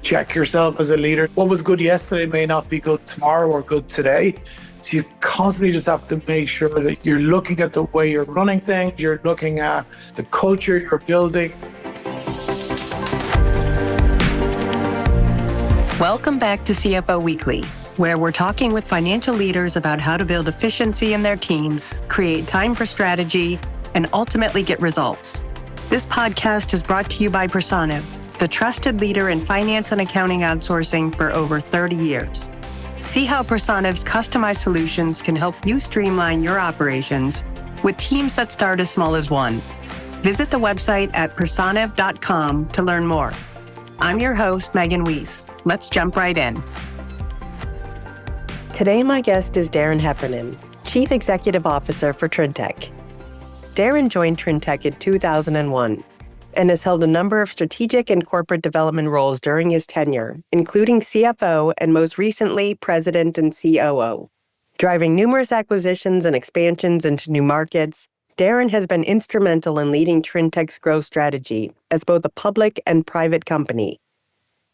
check yourself as a leader. What was good yesterday may not be good tomorrow or good today. So you constantly just have to make sure that you're looking at the way you're running things, you're looking at the culture you're building. Welcome back to CFO Weekly, where we're talking with financial leaders about how to build efficiency in their teams, create time for strategy, and ultimately get results. This podcast is brought to you by Personiv, the trusted leader in finance and accounting outsourcing for over 30 years. See how Personiv's customized solutions can help you streamline your operations with teams that start as small as one. Visit the website at personiv.com to learn more. I'm your host, Megan Weis. Let's jump right in. Today, my guest is Darren Heffernan, Chief Executive Officer for Trintech. Darren joined Trintech in 2001 and has held a number of strategic and corporate development roles during his tenure, including CFO and most recently, President and COO. Driving numerous acquisitions and expansions into new markets, Darren has been instrumental in leading Trintech's growth strategy as both a public and private company.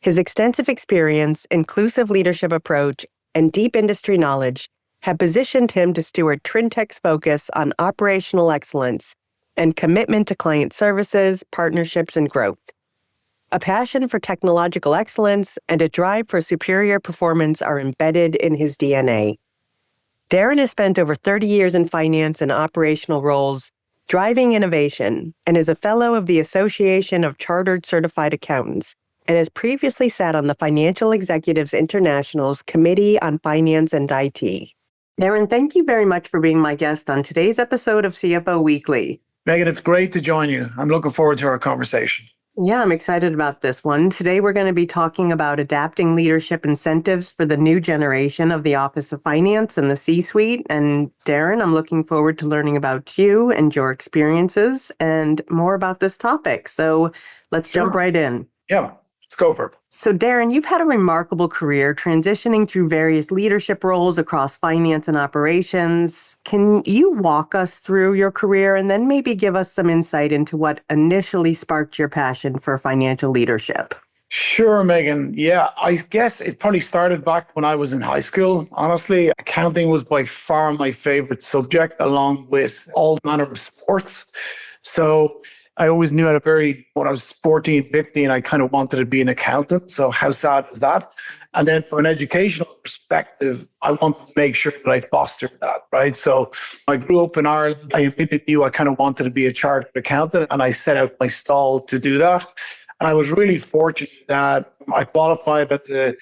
His extensive experience, inclusive leadership approach, and deep industry knowledge have positioned him to steward Trintech's focus on operational excellence and commitment to client services, partnerships, and growth. A passion for technological excellence and a drive for superior performance are embedded in his DNA. Darren has spent over 30 years in finance and operational roles, driving innovation, and is a fellow of the Association of Chartered Certified Accountants, and has previously sat on the Financial Executives International's Committee on Finance and IT. Darren, thank you very much for being my guest on today's episode of CFO Weekly. Megan, it's great to join you. I'm looking forward to our conversation. Yeah, I'm excited about this one. Today, we're going to be talking about adapting leadership incentives for the new generation of the Office of Finance and the C-suite. And Darren, I'm looking forward to learning about you and your experiences and more about this topic. So let's jump right in. Yeah, let's go for it. So Darren, you've had a remarkable career transitioning through various leadership roles across finance and operations. Can you walk us through your career and then maybe give us some insight into what initially sparked your passion for financial leadership? Sure, Megan. Yeah, I guess it probably started back when I was in high school. Honestly, accounting was by far my favorite subject, along with all manner of sports. So I always knew when I was 14, 15, I kind of wanted to be an accountant. So how sad is that? And then from an educational perspective, I wanted to make sure that I fostered that, right? So I grew up in Ireland. I immediately knew I kind of wanted to be a chartered accountant, and I set out my stall to do that. And I was really fortunate that I qualified as a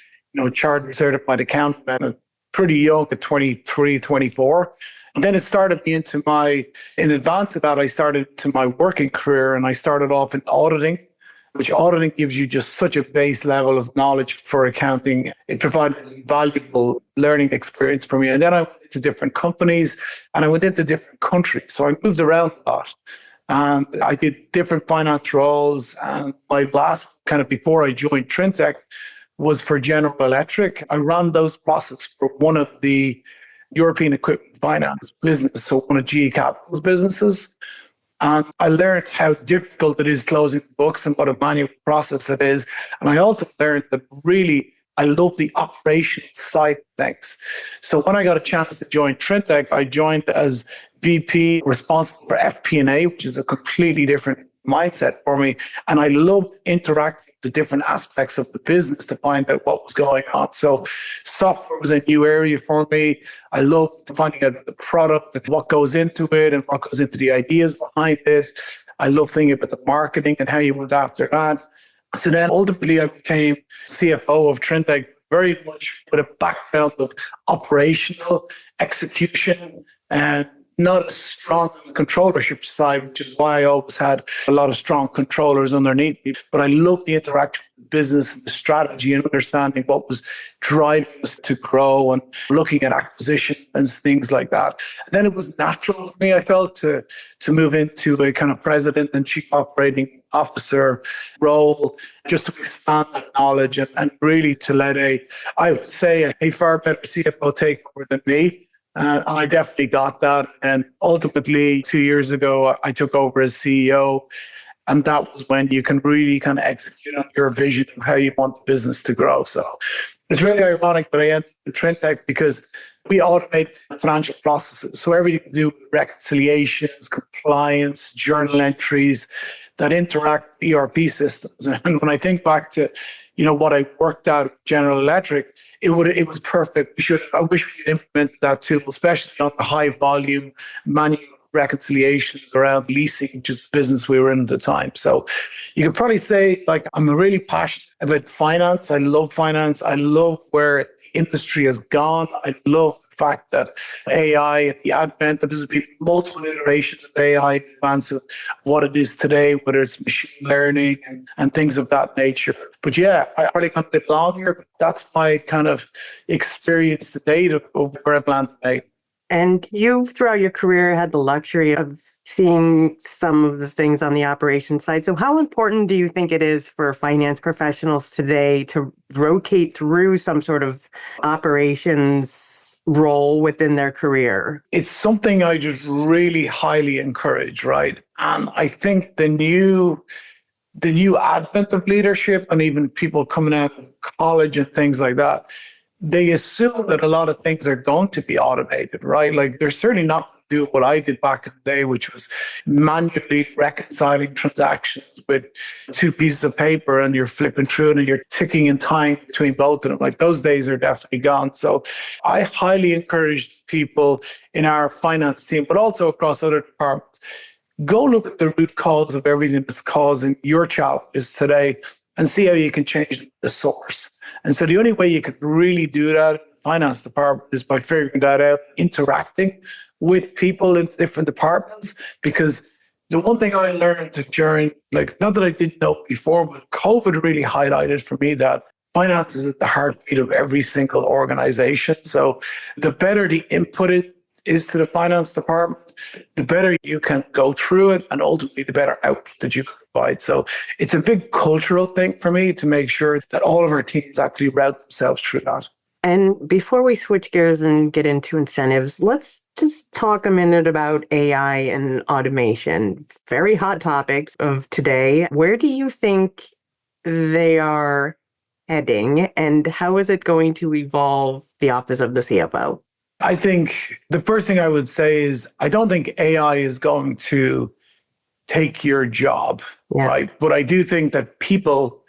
chartered certified accountant at pretty young, at 23, 24. And then it started me in advance of that, I started to my working career, and I started off in auditing, which auditing gives you just such a base level of knowledge for accounting. It provided a valuable learning experience for me. And then I went into different companies and I went into different countries. So I moved around a lot and I did different finance roles. And my last kind of before I joined Trintech was for General Electric. I ran those processes for one of the European equipment finance business, so one of GE Capital's businesses. And I learned how difficult it is closing books and what a manual process it is. And I also learned that really I love the operational side of things. So when I got a chance to join Trintech, I joined as VP responsible for FP&A, which is a completely different mindset for me. And I loved interacting with the different aspects of the business to find out what was going on. So software was a new area for me. I loved finding out the product and what goes into it and what goes into the ideas behind it. I love thinking about the marketing and how you went after that. So then ultimately I became CFO of Trintech, very much with a background of operational execution and not as strong on the controllership side, which is why I always had a lot of strong controllers underneath me. But I loved the interaction with the business and the strategy and understanding what was driving us to grow and looking at acquisition and things like that. And then it was natural for me, I felt, to move into a kind of president and chief operating officer role, just to expand that knowledge and really to let I would say, a far better CFO take over than me. And I definitely got that. And ultimately, 2 years ago, I took over as CEO. And that was when you can really kind of execute on your vision of how you want the business to grow. So it's really ironic that I entered Trintech because we automate financial processes. So everything to do with reconciliations, compliance, journal entries that interact with ERP systems. And when I think back to, what I worked out at General Electric, it was perfect. I wish we could implement that too, especially on the high volume manual reconciliations around leasing, which is the business we were in at the time. So you could probably say, I'm really passionate about finance. I love finance. I love where the industry has gone. I love the fact that AI, the advent, that there's been multiple iterations of AI in advance of what it is today, whether it's machine learning and things of that nature. But yeah, I already got a bit longer, but that's my kind of experience to date of where I've landed today. And you, throughout your career, had the luxury of seeing some of the things on the operations side. So how important do you think it is for finance professionals today to rotate through some sort of operations role within their career? It's something I just really highly encourage, right? And I think the new advent of leadership and even people coming out of college and things like that, they assume that a lot of things are going to be automated, right? Like they're certainly not going to do what I did back in the day, which was manually reconciling transactions with two pieces of paper and you're flipping through it and you're ticking in time between both of them. Like those days are definitely gone. So I highly encourage people in our finance team, but also across other departments, go look at the root cause of everything that's causing your challenges today and see how you can change the source. And so the only way you could really do that in the finance department is by figuring that out, interacting with people in different departments. Because the one thing I learned during, not that I didn't know before, but COVID really highlighted for me that finance is at the heartbeat of every single organization. So the better the input is to the finance department, the better you can go through it and ultimately the better output that you can provide. So it's a big cultural thing for me to make sure that all of our teams actually route themselves through that. And before we switch gears and get into incentives, let's just talk a minute about AI and automation. Very hot topics of today. Where do you think they are heading and how is it going to evolve the office of the CFO? I think the first thing I would say is I don't think AI is going to take your job, right? But I do think that people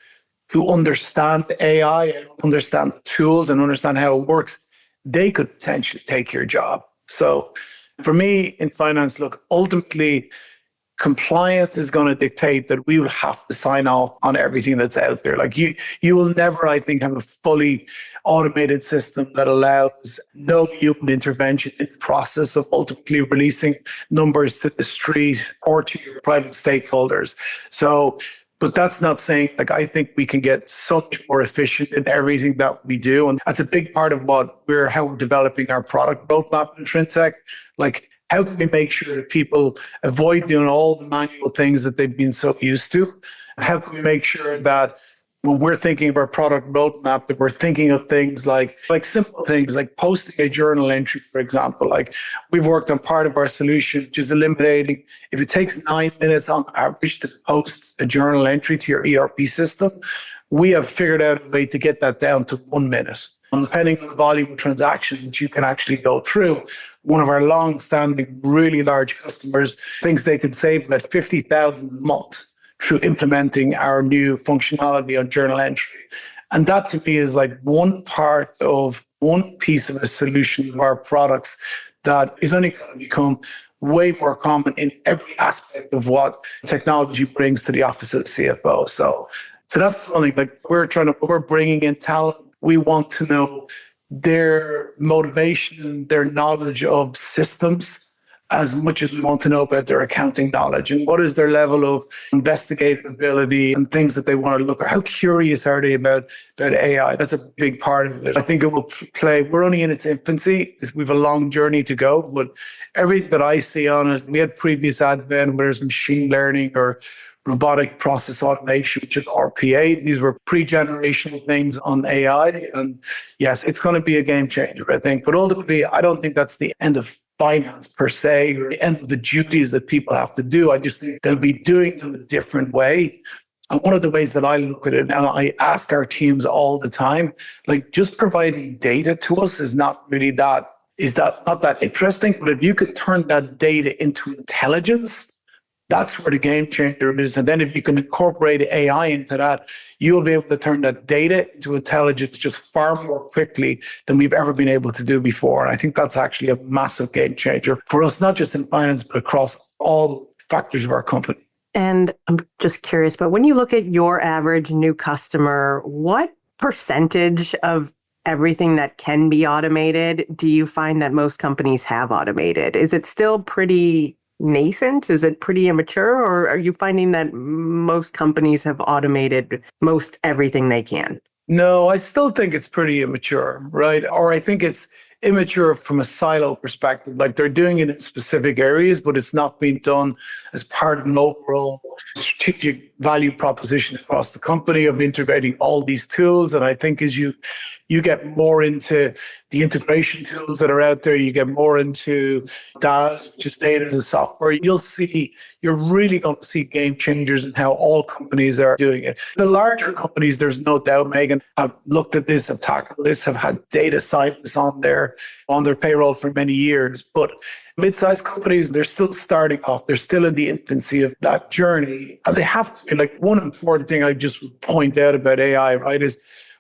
who understand AI and understand the tools and understand how it works, they could potentially take your job. So for me in finance, look, ultimately, compliance is going to dictate that we will have to sign off on everything that's out there. Like you will never, I think, have a fully automated system that allows no human intervention in the process of ultimately releasing numbers to the street or to your private stakeholders. So, but that's not saying, I think we can get so much more efficient in everything that we do. And that's a big part of how we're developing our product roadmap in Trintech. How can we make sure that people avoid doing all the manual things that they've been so used to? How can we make sure that when we're thinking of our product roadmap, that we're thinking of things like simple things like posting a journal entry, for example. We've worked on part of our solution, which is eliminating, if it takes 9 minutes on average to post a journal entry to your ERP system, we have figured out a way to get that down to 1 minute. And depending on the volume of transactions that you can actually go through, one of our long-standing, really large customers thinks they can save about $50,000 a month through implementing our new functionality on journal entry. And that to me is one part of one piece of a solution of our products that is only going to become way more common in every aspect of what technology brings to the office of the CFO. So that's something we're bringing in talent. We want to know their motivation, their knowledge of systems, as much as we want to know about their accounting knowledge and what is their level of investigative ability and things that they want to look at. How curious are they about AI? That's a big part of it. I think it will play. We're only in its infancy. We have a long journey to go, but everything that I see on it, we had previous advent where there's machine learning or robotic process automation, which is RPA. These were pre-generational things on AI. And yes, it's going to be a game changer, I think. But ultimately, I don't think that's the end of finance per se, or the end of the duties that people have to do. I just think they'll be doing them a different way. And one of the ways that I look at it, and I ask our teams all the time, like just providing data to us is not really not that interesting. But if you could turn that data into intelligence, that's where the game changer is. And then if you can incorporate AI into that, you'll be able to turn that data into intelligence just far more quickly than we've ever been able to do before. And I think that's actually a massive game changer for us, not just in finance, but across all factors of our company. And I'm just curious, but when you look at your average new customer, what percentage of everything that can be automated do you find that most companies have automated? Is it still pretty nascent? Is it pretty immature? Or are you finding that most companies have automated most everything they can? No, I still think it's pretty immature, right? Or I think it's immature from a silo perspective. Like they're doing it in specific areas, but it's not being done as part of an overall strategic value proposition across the company of integrating all these tools. And I think as you get more into the integration tools that are out there, you get more into DaaS, which is data as a software, you're really going to see game changers in how all companies are doing it. The larger companies, there's no doubt, Megan, have looked at this, have tackled this, have had data scientists on their payroll for many years. But mid-sized companies, they're still starting off. They're still in the infancy of that journey. And they have to be like, one important thing I just would point out about AI, right, is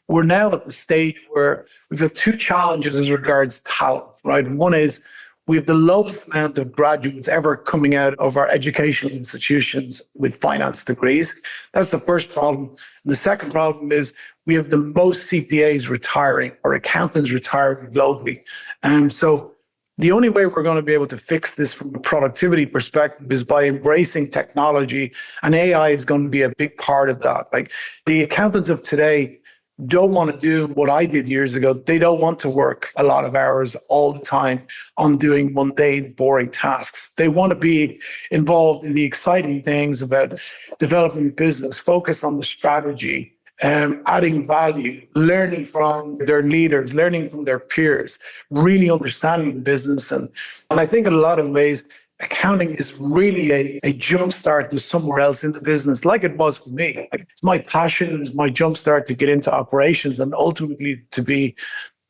we're now at the stage where we've got two challenges as regards talent, right? One is we have the lowest amount of graduates ever coming out of our educational institutions with finance degrees. That's the first problem. And the second problem is we have the most CPAs retiring or accountants retiring globally. And so the only way we're going to be able to fix this from a productivity perspective is by embracing technology, and AI is going to be a big part of that. Like the accountants of today don't want to do what I did years ago. They don't want to work a lot of hours all the time on doing mundane, boring tasks. They want to be involved in the exciting things about developing business, focus on the strategy, adding value, learning from their leaders, learning from their peers, really understanding the business. And I think in a lot of ways, accounting is really a jumpstart to somewhere else in the business, like it was for me. Like, it's my passion, it's my jumpstart to get into operations and ultimately to be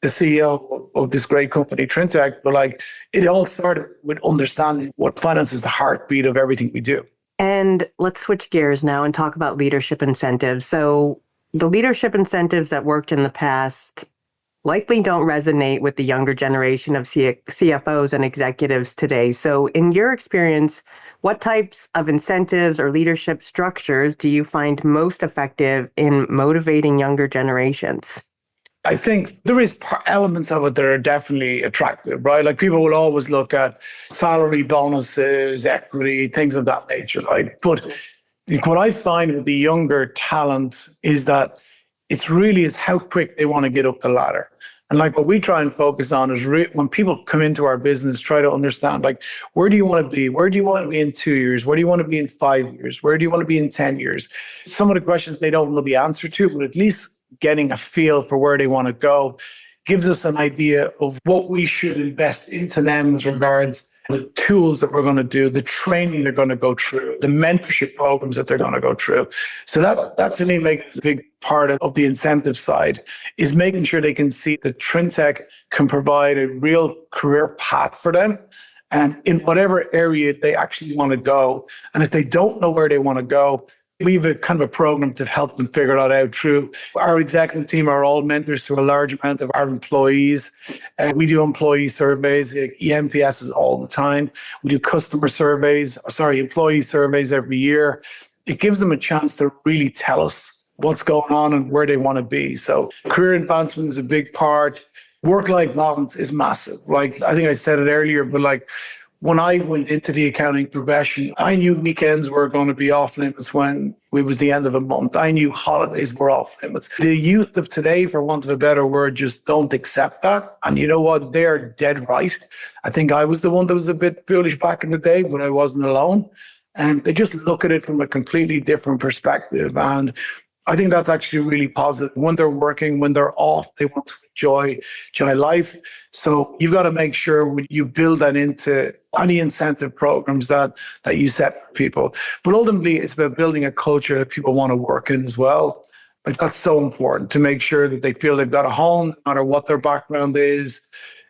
the CEO of this great company, Trintech. But like, it all started with understanding what finance is the heartbeat of everything we do. And let's switch gears now and talk about leadership incentives. So the leadership incentives that worked in the past likely don't resonate with the younger generation of CFOs and executives today. So in your experience, what types of incentives or leadership structures do you find most effective in motivating younger generations? I think there is elements of it that are definitely attractive, right? Like people will always look at salary, bonuses, equity, things of that nature, right? But what I find with the younger talent is that it's really is how quick they want to get up the ladder. And like what we try and focus on is when people come into our business, try to understand, like, where do you want to be? Where do you want to be in 2 years? Where do you want to be in 5 years? Where do you want to be in 10 years? Some of the questions they don't know the answer to, but at least getting a feel for where they want to go gives us an idea of what we should invest into them as regards the tools that we're going to do, the training they're going to go through, the mentorship programs that they're going to go through. So that to me makes a big part of the incentive side, is making sure they can see that Trintech can provide a real career path for them and in whatever area they actually want to go. And if they don't know where they want to go, we have a kind of a program to help them figure that out through. Our executive team are all mentors to a large amount of our employees. We do employee surveys, EMPSs all the time. We do employee surveys every year. It gives them a chance to really tell us what's going on and where they want to be. So career advancement is a big part. Work-life balance is massive. Like, I think I said it earlier, but like, when I went into the accounting profession, I knew weekends were going to be off limits when it was the end of a month. I knew holidays were off limits. The youth of today, for want of a better word, just don't accept that. And you know what? They're dead right. I think I was the one that was a bit foolish back in the day, but I wasn't alone. And they just look at it from a completely different perspective. And I think that's actually really positive. When they're working, when they're off, they want to joy life. So you've got to make sure when you build that into any incentive programs that you set for people. But ultimately, it's about building a culture that people want to work in as well. Like that's so important to make sure that they feel they've got a home, no matter what their background is,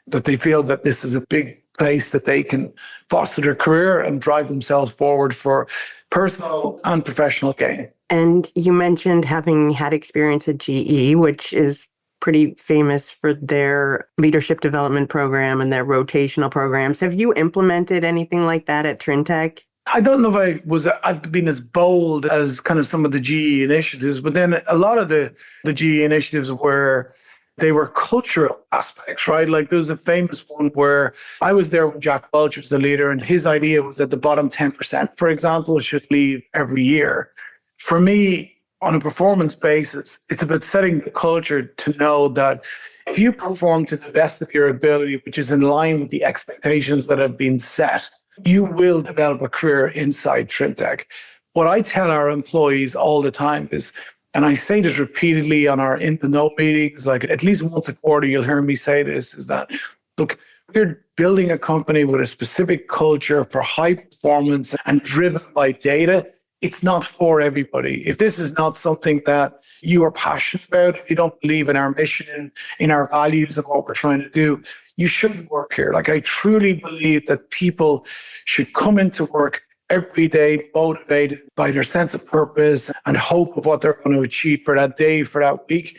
that they feel that this is a big place that they can foster their career and drive themselves forward for personal and professional gain. And you mentioned having had experience at GE, which is pretty famous for their leadership development program and their rotational programs. Have you implemented anything like that at Trintech? I don't know if I've been as bold as kind of some of the GE initiatives, but then a lot of the GE initiatives were they were cultural aspects, right? Like there was a famous one where I was there when Jack Welch was the leader, and his idea was that the bottom 10%, for example, should leave every year. For me, on a performance basis, it's about setting the culture to know that if you perform to the best of your ability, which is in line with the expectations that have been set, you will develop a career inside Trintech. What I tell our employees all the time is, and I say this repeatedly on our in the know meetings, like at least once a quarter, you'll hear me say this, is that, look, we're building a company with a specific culture for high performance and driven by data. It's not for everybody. If this is not something that you are passionate about, if you don't believe in our mission, in our values and what we're trying to do, you shouldn't work here. Like I truly believe that people should come into work every day motivated by their sense of purpose and hope of what they're going to achieve for that day, for that week.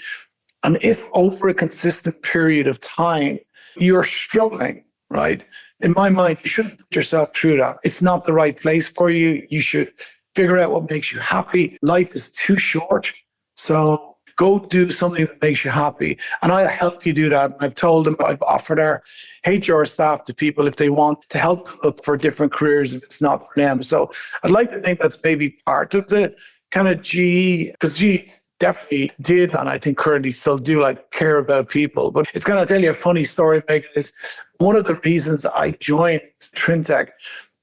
And if over a consistent period of time, you're struggling, right? In my mind, you shouldn't put yourself through that. It's not the right place for you. You should figure out what makes you happy. Life is too short. So go do something that makes you happy. And I'll help you do that. I've told them, I've offered our HR staff to people if they want to help look for different careers if it's not for them. So I'd like to think that's maybe part of the kind of GE, because GE definitely did, and I think currently still do, like care about people. But it's going to tell you a funny story, Megan. Is one of the reasons I joined Trintech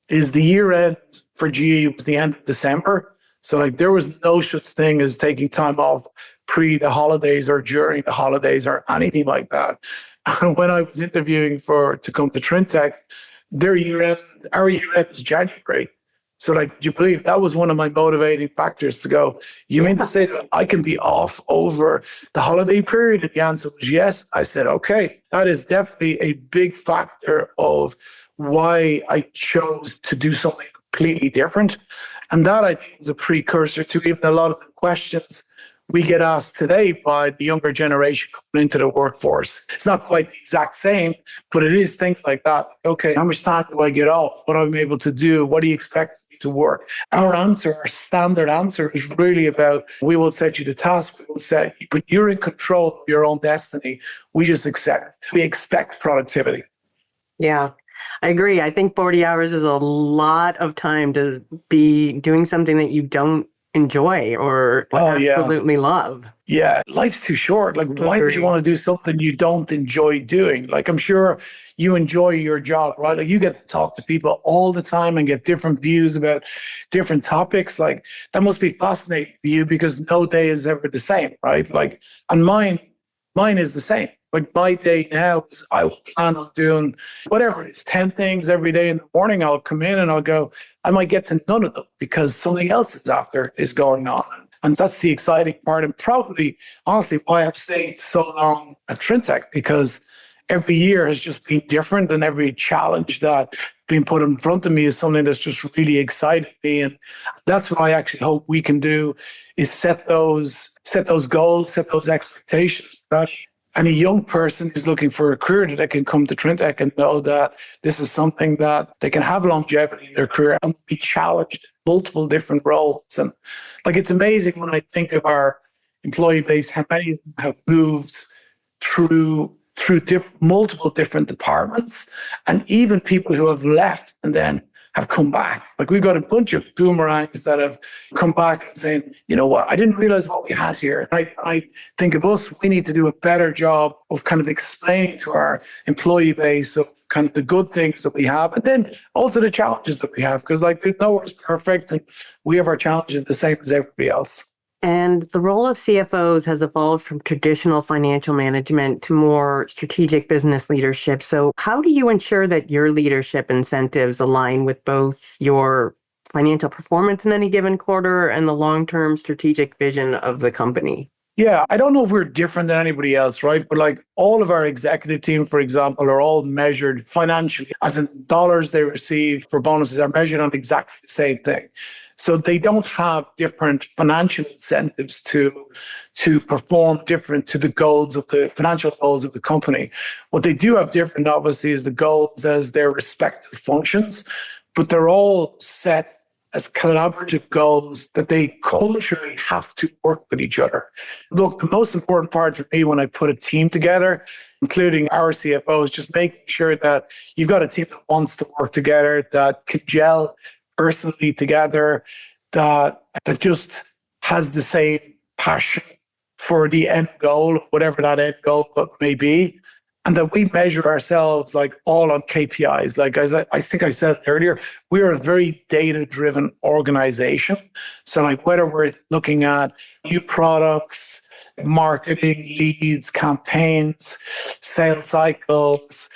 is the year end for GE was the end of December. So like there was no such thing as taking time off pre the holidays or during the holidays or anything like that. And when I was interviewing to come to Trintech, our year end is January. So like, do you believe that was one of my motivating factors to go, you mean to say that I can be off over the holiday period? And the answer was yes. I said, okay, that is definitely a big factor of why I chose to do something completely different. And that I think is a precursor to even a lot of the questions we get asked today by the younger generation coming into the workforce. It's not quite the exact same, but it is things like that. Okay, how much time do I get off? What am I able to do? What do you expect me to work? Our standard answer is really about, we will set you the task, we will set, but you're in control of your own destiny. We expect productivity. Yeah. I agree. I think 40 hours is a lot of time to be doing something that you don't enjoy or absolutely love. Yeah, life's too short. Like, why would you want to do something you don't enjoy doing? Like, I'm sure you enjoy your job, right? Like, you get to talk to people all the time and get different views about different topics. Like, that must be fascinating for you because no day is ever the same, right? Like, and mine is the same. Like my day now is I will plan on doing whatever it is, 10 things every day in the morning. I'll come in and I'll go, I might get to none of them because something else is going on. And that's the exciting part. And probably, honestly, why I've stayed so long at Trintech, because every year has just been different and every challenge that's been put in front of me is something that's just really excited me. And that's what I actually hope we can do is set those goals, set those expectations. And a young person who's looking for a career that they can come to Trintech and know that this is something that they can have longevity in their career and be challenged in multiple different roles. And like, it's amazing when I think of our employee base, how many of them have moved through multiple different departments, and even people who have left and then have come back. Like, we've got a bunch of boomerangs that have come back and saying, you know what, I didn't realize what we had here. And I think of us, we need to do a better job of kind of explaining to our employee base of kind of the good things that we have, and then also the challenges that we have, because like, there's nowhere's perfect and we have our challenges the same as everybody else. And the role of CFOs has evolved from traditional financial management to more strategic business leadership. So, how do you ensure that your leadership incentives align with both your financial performance in any given quarter and the long-term strategic vision of the company? Yeah, I don't know if we're different than anybody else, right? But like all of our executive team, for example, are all measured financially, as in dollars they receive for bonuses are measured on exactly the same thing. So they don't have different financial incentives to perform different to the goals of the financial goals of the company. What they do have different, obviously, is the goals as their respective functions, but they're all set as collaborative goals that they culturally have to work with each other. Look, the most important part for me when I put a team together, including our CFO, is just making sure that you've got a team that wants to work together, that can gel personally together, that just has the same passion for the end goal, whatever that end goal may be. And that we measure ourselves like all on KPIs. Like as I think I said earlier, we are a very data-driven organization. So like whether we're looking at new products, marketing, leads, campaigns, sales cycles,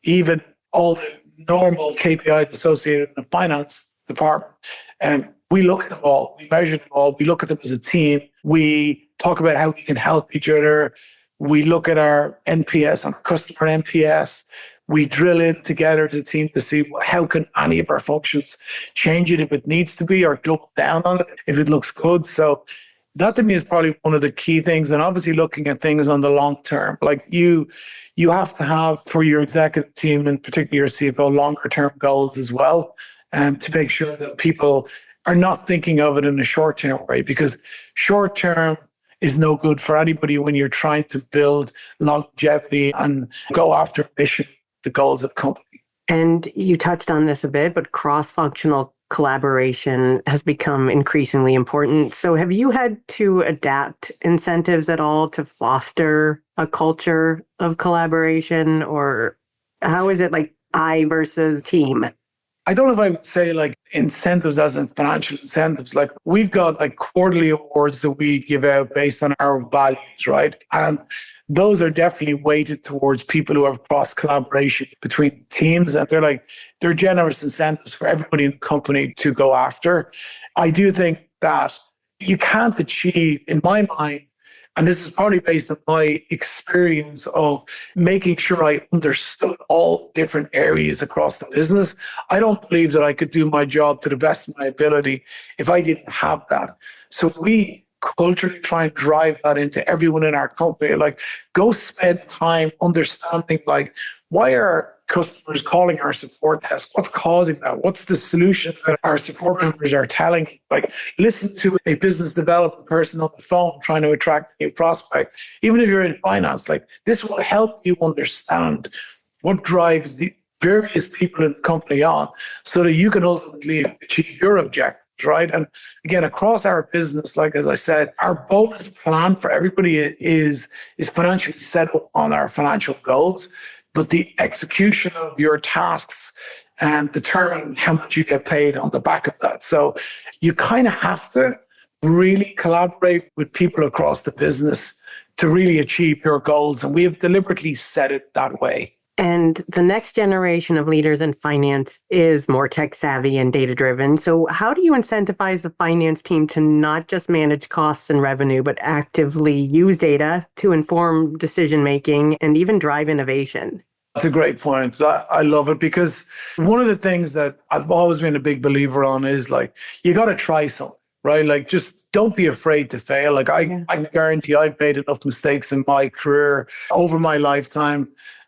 even all the normal KPIs associated in the finance department. And we look at them all, we measure them all, we look at them as a team, we talk about how we can help each other. We look at our NPS, our customer NPS. We drill in together as a team to see how can any of our functions change it if it needs to be, or double down on it if it looks good. So that to me is probably one of the key things. And obviously looking at things on the long term, like you have to have for your executive team and particularly your CFO longer term goals as well, and to make sure that people are not thinking of it in a short term way, because short term is no good for anybody when you're trying to build longevity and go after mission, the goals of the company. And you touched on this a bit, but cross-functional collaboration has become increasingly important. So have you had to adapt incentives at all to foster a culture of collaboration, or how is it like I versus team? I don't know if I would say like incentives as in financial incentives. Like we've got like quarterly awards that we give out based on our values, right? And those are definitely weighted towards people who have cross collaboration between teams. And they're generous incentives for everybody in the company to go after. I do think that you can't achieve, in my mind, and this is probably based on my experience of making sure I understood all different areas across the business. I don't believe that I could do my job to the best of my ability if I didn't have that. So we culturally try and drive that into everyone in our company. Like, go spend time understanding, like, why are customers calling our support desk? What's causing that? What's the solution that our support members are telling? Like, listen to a business development person on the phone trying to attract a new prospect. Even if you're in finance, like, this will help you understand what drives the various people in the company on, so that you can ultimately achieve your objectives. Right. And again, across our business, like as I said, our bonus plan for everybody is financially set up on our financial goals, but the execution of your tasks and determine how much you get paid on the back of that. So you kind of have to really collaborate with people across the business to really achieve your goals. And we have deliberately set it that way. And the next generation of leaders in finance is more tech savvy and data driven. So how do you incentivize the finance team to not just manage costs and revenue, but actively use data to inform decision making and even drive innovation? That's a great point. I love it, because one of the things that I've always been a big believer on is, like, you got to try something, right? Like, just don't be afraid to fail. Like, I can guarantee I've made enough mistakes in my career over my lifetime.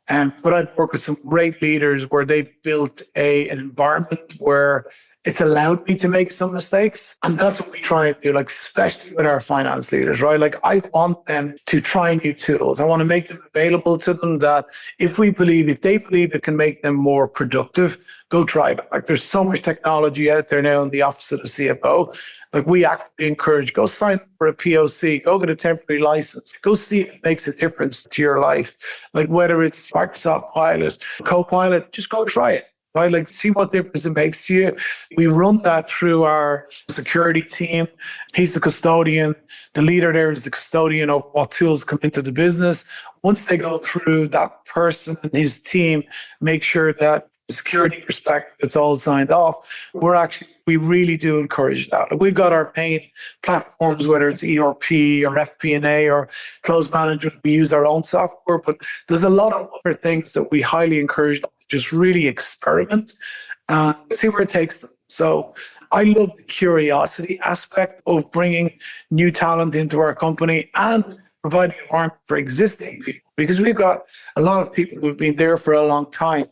But I've worked with some great leaders where they built an environment where it's allowed me to make some mistakes. And that's what we try and do, like, especially with our finance leaders, right? Like, I want them to try new tools. I want to make them available to them, that if they believe it can make them more productive, go try it. Like, there's so much technology out there now in the office of the CFO. Like, we actively encourage, go sign up for a POC, go get a temporary license, go see if it makes a difference to your life. Like, whether it's Microsoft Pilot, Copilot, just go try it. right? Like, see what difference it makes to you. We run that through our security team. He's the custodian. The leader there is the custodian of what tools come into the business. Once they go through, that person and his team make sure that the security perspective, it's all signed off. We really do encourage that. Like, we've got our main platforms, whether it's ERP or FP&A or close management, we use our own software, but there's a lot of other things that we highly encourage them to just really experiment and see where it takes them. So I love the curiosity aspect of bringing new talent into our company and providing an environment for existing people, because we've got a lot of people who've been there for a long time.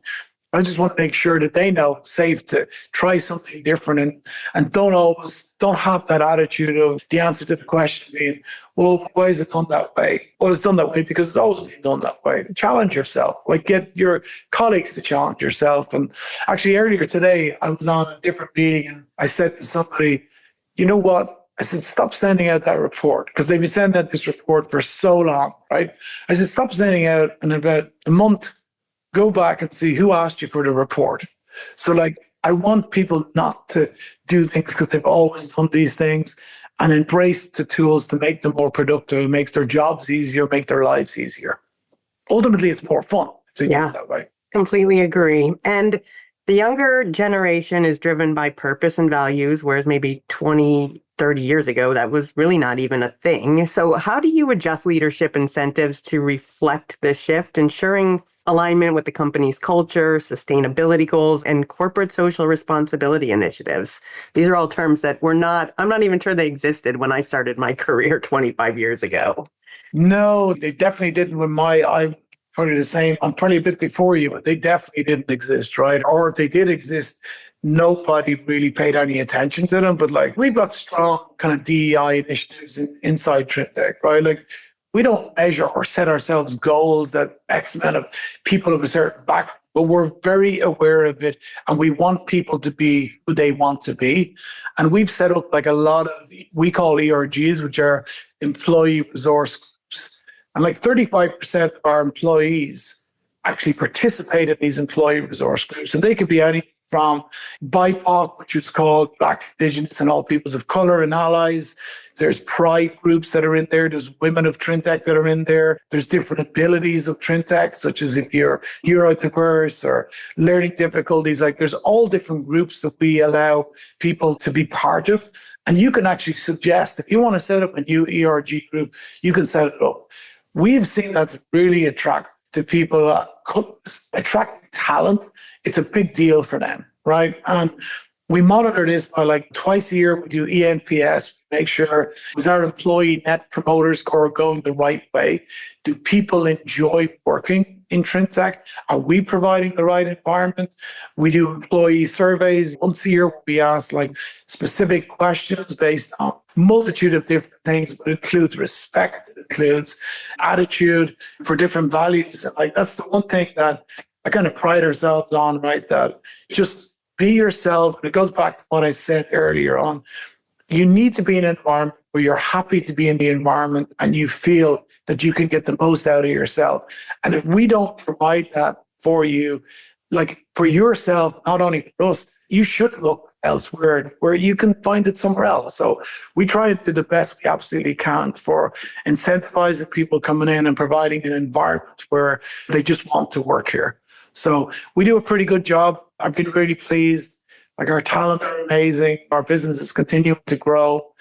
I just want to make sure that they know it's safe to try something different and don't have that attitude of the answer to the question being, well, why is it done that way? Well, it's done that way because it's always been done that way. Challenge yourself, like get your colleagues to challenge yourself. And actually earlier today, I was on a different meeting and I said to somebody, you know what? I said, stop sending out that report, because they've been sending out this report for so long, right? I said, stop sending out, in about a month, go back and see who asked you for the report. So like, I want people not to do things because they've always done these things, and embrace the tools to make them more productive, makes their jobs easier, make their lives easier. Ultimately, it's more fun to do it that way. Completely agree. And the younger generation is driven by purpose and values, whereas maybe 20, 30 years ago, that was really not even a thing. So how do you adjust leadership incentives to reflect this shift, ensuring alignment with the company's culture, sustainability goals, and corporate social responsibility initiatives? These are all terms that I'm not even sure they existed when I started my career 25 years ago. No, they definitely didn't. I'm probably the same. I'm probably a bit before you, but they definitely didn't exist, right? Or if they did exist, nobody really paid any attention to them. But like, we've got strong kind of DEI initiatives inside Trintech, right? Like, we don't measure or set ourselves goals that X amount of people of a certain background, but we're very aware of it, and we want people to be who they want to be. And we've set up like a lot of, we call ERGs, which are employee resource groups. And like 35% of our employees actually participate in these employee resource groups. And they could be anything from BIPOC, which is called Black, Indigenous, and All Peoples of Color and Allies. There's pride groups that are in there. There's women of Trintech that are in there. There's different abilities of Trintech, such as if you're neurodiverse or learning difficulties. Like, there's all different groups that we allow people to be part of. And you can actually suggest, if you want to set up a new ERG group, you can set it up. We've seen that's really attractive to people, attracting talent. It's a big deal for them, right? And we monitor this by like twice a year. We do ENPS, make sure, is our employee net promoter score going the right way? Do people enjoy working in Trintech? Are we providing the right environment? We do employee surveys once a year. We ask like specific questions based on a multitude of different things, but it includes respect, it includes attitude for different values. And like, that's the one thing that I kind of pride ourselves on, right? That just be yourself. And it goes back to what I said earlier on. You need to be in an environment where you're happy to be in the environment and you feel that you can get the most out of yourself. And if we don't provide that for you, like for yourself, not only for us, you should look elsewhere where you can find it somewhere else. So we try to do the best we absolutely can for incentivizing people coming in and providing an environment where they just want to work here. So we do a pretty good job. I've been really pleased. Like, our talent are amazing. Our business is continuing to grow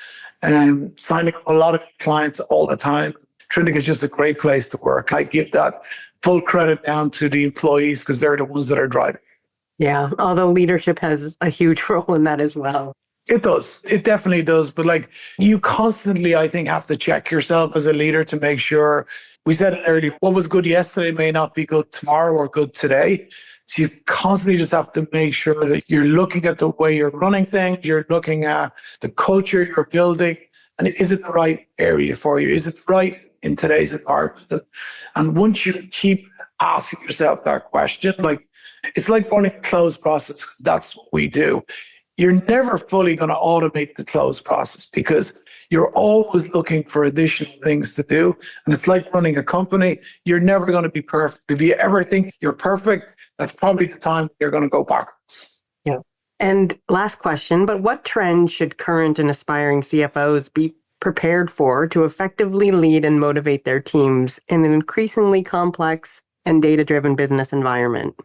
and signing up a lot of clients all the time. Trintech is just a great place to work. I give that full credit down to the employees because they're the ones that are driving. Yeah, although leadership has a huge role in that as well. It does. It definitely does. But like, you constantly, I think, have to check yourself as a leader to make sure, we said it earlier, what was good yesterday may not be good tomorrow or good today. So you constantly just have to make sure that you're looking at the way you're running things, you're looking at the culture you're building, and is it the right area for you? Is it right in today's environment? And once you keep asking yourself that question, like, it's like running a closed process, because that's what we do. You're never fully going to automate the close process because You're always looking for additional things to do. And it's like running a company. You're never going to be perfect. If you ever think you're perfect, that's probably the time you're going to go backwards. Yeah. And last question, but what trends should current and aspiring CFOs be prepared for to effectively lead and motivate their teams in an increasingly complex and data-driven business environment?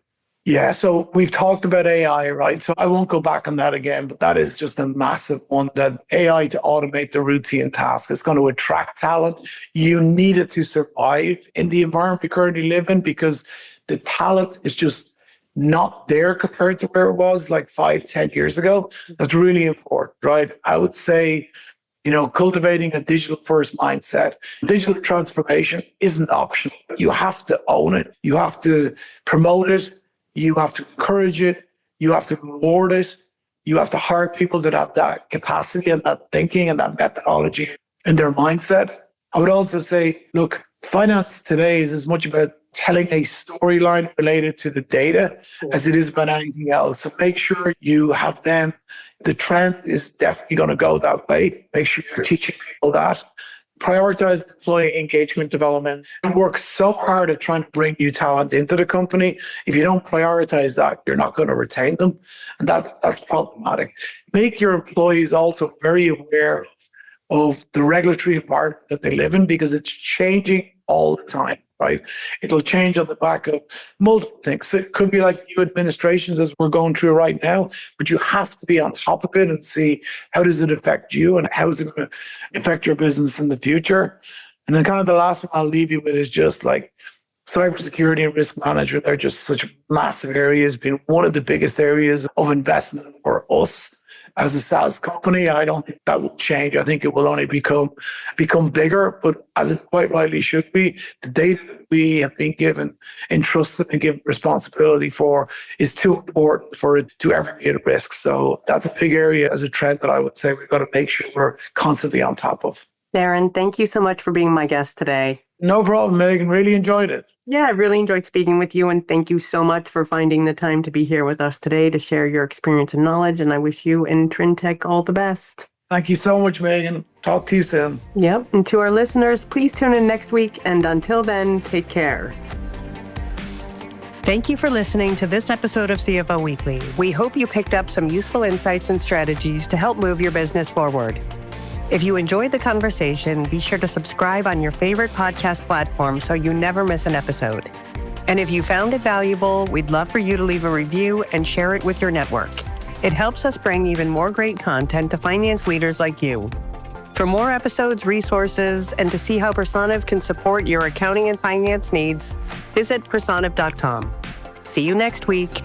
Yeah, so we've talked about AI, right? So I won't go back on that again, but that is just a massive one, that AI to automate the routine task is going to attract talent. You need it to survive in the environment we currently live in, because the talent is just not there compared to where it was like 5-10 years ago. That's really important, right? I would say, cultivating a digital first mindset. Digital transformation isn't optional. You have to own it. You have to promote it. You have to encourage it. You have to reward it. You have to hire people that have that capacity and that thinking and that methodology in their mindset. I would also say, look, finance today is as much about telling a storyline related to the data as it is about anything else. So make sure you have them. The trend is definitely going to go that way. Make sure you're teaching people that. Prioritize employee engagement development. You work so hard at trying to bring new talent into the company. If you don't prioritize that, you're not going to retain them. And that's problematic. Make your employees also very aware of the regulatory environment that they live in, because it's changing all the time, right? It'll change on the back of multiple things. So it could be like new administrations as we're going through right now, but you have to be on top of it and see how does it affect you and how is it going to affect your business in the future. And then kind of the last one I'll leave you with is just like cybersecurity and risk management are just such massive areas, being one of the biggest areas of investment for us as a SaaS company. And I don't think that will change. I think it will only become bigger, but as it quite rightly should be, the data that we have been given, entrusted and given responsibility for is too important for it to ever be at risk. So that's a big area as a trend that I would say we've got to make sure we're constantly on top of. Darren, thank you so much for being my guest today. No problem, Megan. Really enjoyed it. Yeah, I really enjoyed speaking with you, and thank you so much for finding the time to be here with us today to share your experience and knowledge, and I wish you and Trintech all the best. Thank you so much, Megan. Talk to you soon. Yep, and to our listeners, please tune in next week, and until then, take care. Thank you for listening to this episode of CFO Weekly. We hope you picked up some useful insights and strategies to help move your business forward. If you enjoyed the conversation, be sure to subscribe on your favorite podcast platform so you never miss an episode. And if you found it valuable, we'd love for you to leave a review and share it with your network. It helps us bring even more great content to finance leaders like you. For more episodes, resources, and to see how Personav can support your accounting and finance needs, visit personav.com. See you next week.